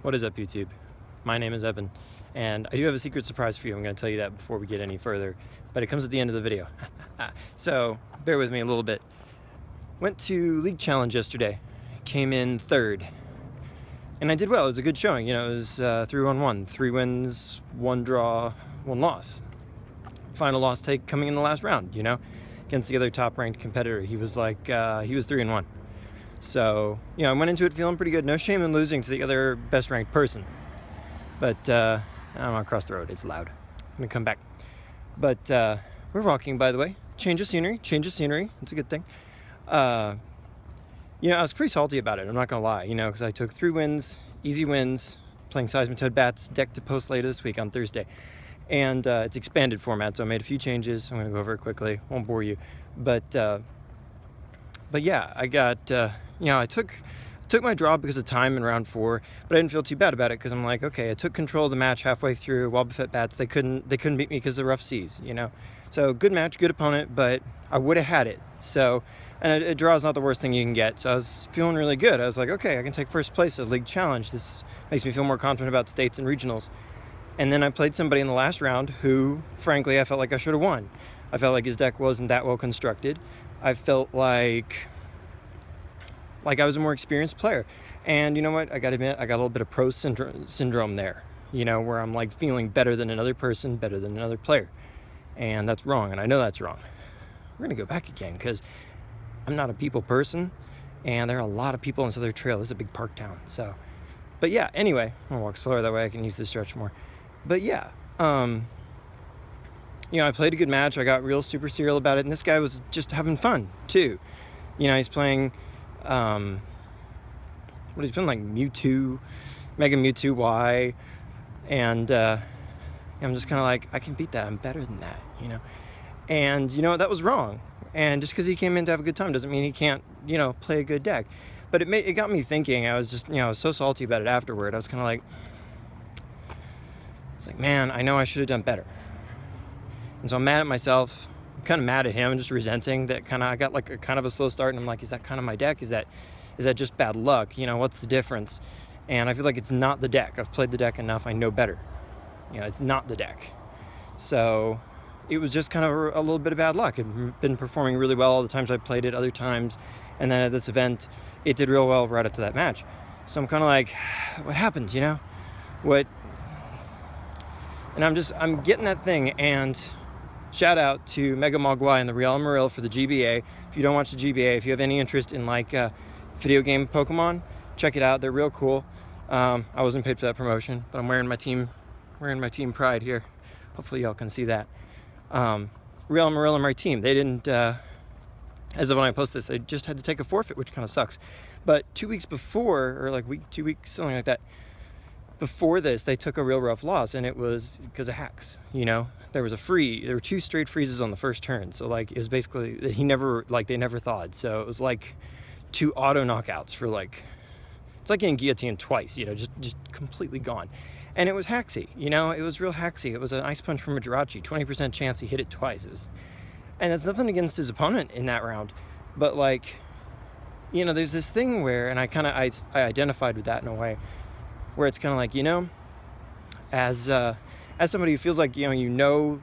What is up, YouTube? My name is Evan, and I do have a secret surprise for you. I'm going to tell you that before we get any further, but it comes at the end of the video. So bear with me a little bit. Went to League Challenge yesterday, came in third, and I did well. It was a good showing. You know, it was 3-1-1, 3 wins, 1 draw, 1 loss. Final loss take coming in the last round, you know, against the other top-ranked competitor. He was 3-1. So, you know, I went into it feeling pretty good. No shame in losing to the other best-ranked person. But, I'm across the road. It's loud. I'm going to come back. But, we're walking, by the way. Change of scenery. It's a good thing. You know, I was pretty salty about it. I'm not going to lie, you know, because I took 3 wins, easy wins, playing Seismitoad Bats, deck to post later this week on Thursday. And it's expanded format, so I made a few changes. I'm going to go over it quickly. Won't bore you. But yeah, I got... you know, I took my draw because of time in round 4, but I didn't feel too bad about it because I'm like, okay, I took control of the match halfway through. Wobbuffet Bats, they couldn't beat me because of rough seas, you know. So good match, good opponent, but I would have had it. So, and a draw is not the worst thing you can get. So I was feeling really good. I was like, okay, I can take first place at League Challenge. This makes me feel more confident about states and regionals. And then I played somebody in the last round who, frankly, I felt like I should have won. I felt like his deck wasn't that well constructed. I felt like I was a more experienced player. And you know what? I got to admit, I got a little bit of pro syndrome there, you know, where I'm like feeling better than another person, better than another player. And that's wrong. And I know that's wrong. We're going to go back again because I'm not a people person. And there are a lot of people on Southern Trail. This is a big park town. So, but yeah, anyway, I'm going to walk slower. That way I can use this stretch more. But yeah, you know, I played a good match. I got real super serial about it. And this guy was just having fun too. You know, he's playing... he's been like Mewtwo, Mega Mewtwo Y, and I'm just kind of like, I can beat that. I'm better than that, you know. And you know what? That was wrong. And just because he came in to have a good time doesn't mean he can't, you know, play a good deck. But it got me thinking. I was just, you know, I was so salty about it afterward. I was kind of like, it's like, man, I know I should have done better. And so I'm mad at myself. I'm kind of mad at him and just resenting that I got like a kind of a slow start, and I'm like, is that kind of my deck? Is that just bad luck? You know, what's the difference? And I feel like it's not the deck. I've played the deck enough. I know better. You know, it's not the deck. So it was just kind of a little bit of bad luck. It'd been performing really well all the times I played it, other times. And then at this event, it did real well right up to that match. So I'm kind of like, what happened, you know? And I'm getting that thing. And shout out to Mega Mogwai and the Real Amaril for the GBA. If you don't watch the GBA, if you have any interest in like video game Pokemon, check it out. They're real cool. I wasn't paid for that promotion, but I'm wearing my team pride here. Hopefully y'all can see that. Real Amaril are my team. They didn't, as of when I post this, they just had to take a forfeit, which kind of sucks. But 2 weeks before, or like 2 weeks, something like that, before this, they took a real rough loss, and it was because of hacks, you know? There were 2 straight freezes on the first turn, so like it was basically they never thawed. So it was like 2 auto knockouts for like, it's like getting guillotined twice, you know, just completely gone. And it was hacksy, you know, it was real hacksy. It was an ice punch from a Jirachi, 20% chance he hit it twice. And it's nothing against his opponent in that round, but like, you know, there's this thing where, and I identified with that in a way, where it's kind of like, you know, as somebody who feels like, you know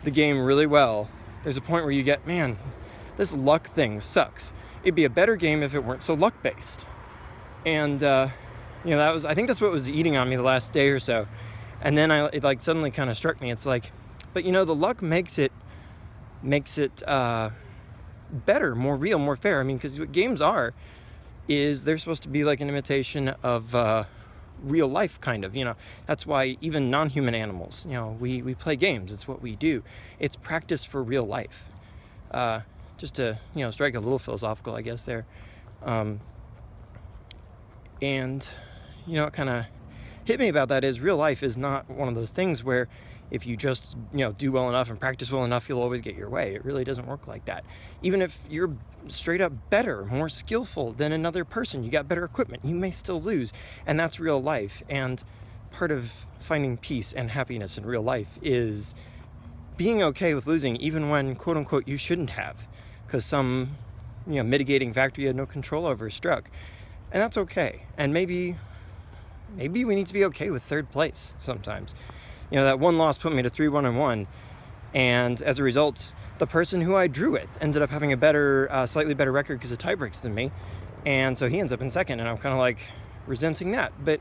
the game really well, there's a point where you get, man, this luck thing sucks. It'd be a better game if it weren't so luck-based. And, you know, I think that's what was eating on me the last day or so. And then it like suddenly kind of struck me. It's like, but you know, the luck makes it better, more real, more fair. I mean, because what games is they're supposed to be like an imitation of, real life, kind of, you know. That's why even non-human animals, you know, we play games. It's what we do. It's practice for real life. Just to, you know, strike a little philosophical, I guess, there. And, you know, what kind of hit me about that is real life is not one of those things where if you just, you know, do well enough and practice well enough, you'll always get your way. It really doesn't work like that. Even if you're straight up better, more skillful than another person, you got better equipment, you may still lose. And that's real life. And part of finding peace and happiness in real life is being okay with losing, even when, quote unquote, you shouldn't have, because some, you know, mitigating factor you had no control over struck. And that's okay. And maybe maybe we need to be okay with third place sometimes. You know, that one loss put me to 3-1-1, and as a result, the person who I drew with ended up having a better, slightly better record because of tie breaks than me, and so he ends up in second, and I'm kind of like resenting that. But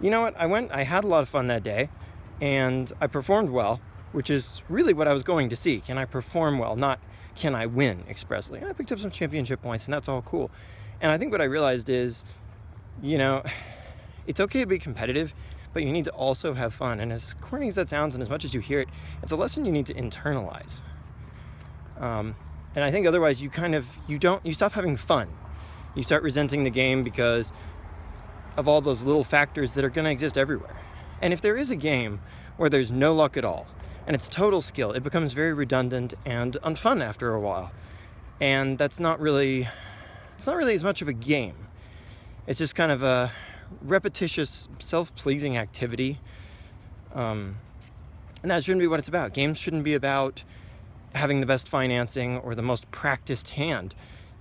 you know what? I had a lot of fun that day, and I performed well, which is really what I was going to see. Can I perform well? Not can I win expressly. I picked up some championship points, and that's all cool. And I think what I realized is, you know, it's okay to be competitive, but you need to also have fun. And as corny as that sounds, and as much as you hear it, it's a lesson you need to internalize. And I think otherwise you stop having fun. You start resenting the game because of all those little factors that are going to exist everywhere. And if there is a game where there's no luck at all, and it's total skill, it becomes very redundant and unfun after a while. And it's not really as much of a game. It's just kind of a repetitious, self-pleasing activity. And that shouldn't be what it's about. Games shouldn't be about having the best financing or the most practiced hand.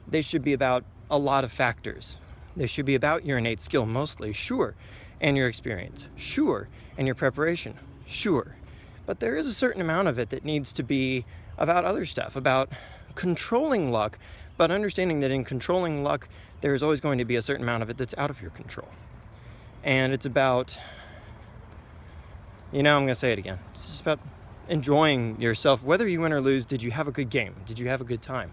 They should be about a lot of factors. They should be about your innate skill mostly, sure, and your experience, sure, and your preparation, sure. But there is a certain amount of it that needs to be about other stuff, about controlling luck, but understanding that in controlling luck, there's always going to be a certain amount of it that's out of your control. And it's about, I'm going to say it again. It's just about enjoying yourself. Whether you win or lose, did you have a good game? Did you have a good time?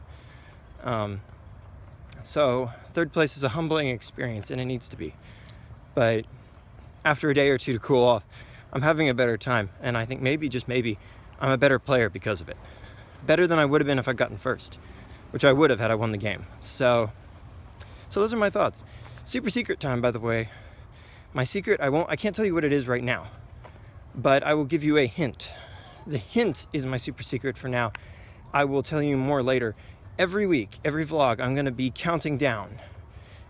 So third place is a humbling experience, and it needs to be. But after a day or two to cool off, I'm having a better time. And I think maybe, just maybe, I'm a better player because of it. Better than I would have been if I'd gotten first, which I would have had I won the game. So those are my thoughts. Super secret time, by the way. My secret, I can't tell you what it is right now, but I will give you a hint. The hint is my super secret for now. I will tell you more later. Every week, every vlog, I'm going to be counting down.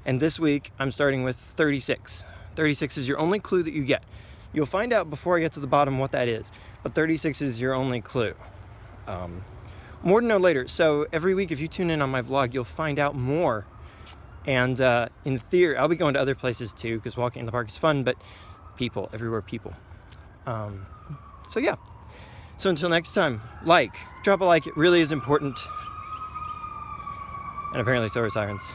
And this week, I'm starting with 36. 36 is your only clue that you get. You'll find out before I get to the bottom what that is, but 36 is your only clue. More to know later. So every week, if you tune in on my vlog, you'll find out more. And in theory, I'll be going to other places too, because walking in the park is fun, but people, everywhere people. So yeah. So until next time, drop a like, it really is important. And apparently so are sirens.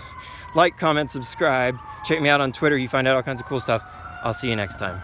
Like, comment, subscribe. Check me out on Twitter, you find out all kinds of cool stuff. I'll see you next time.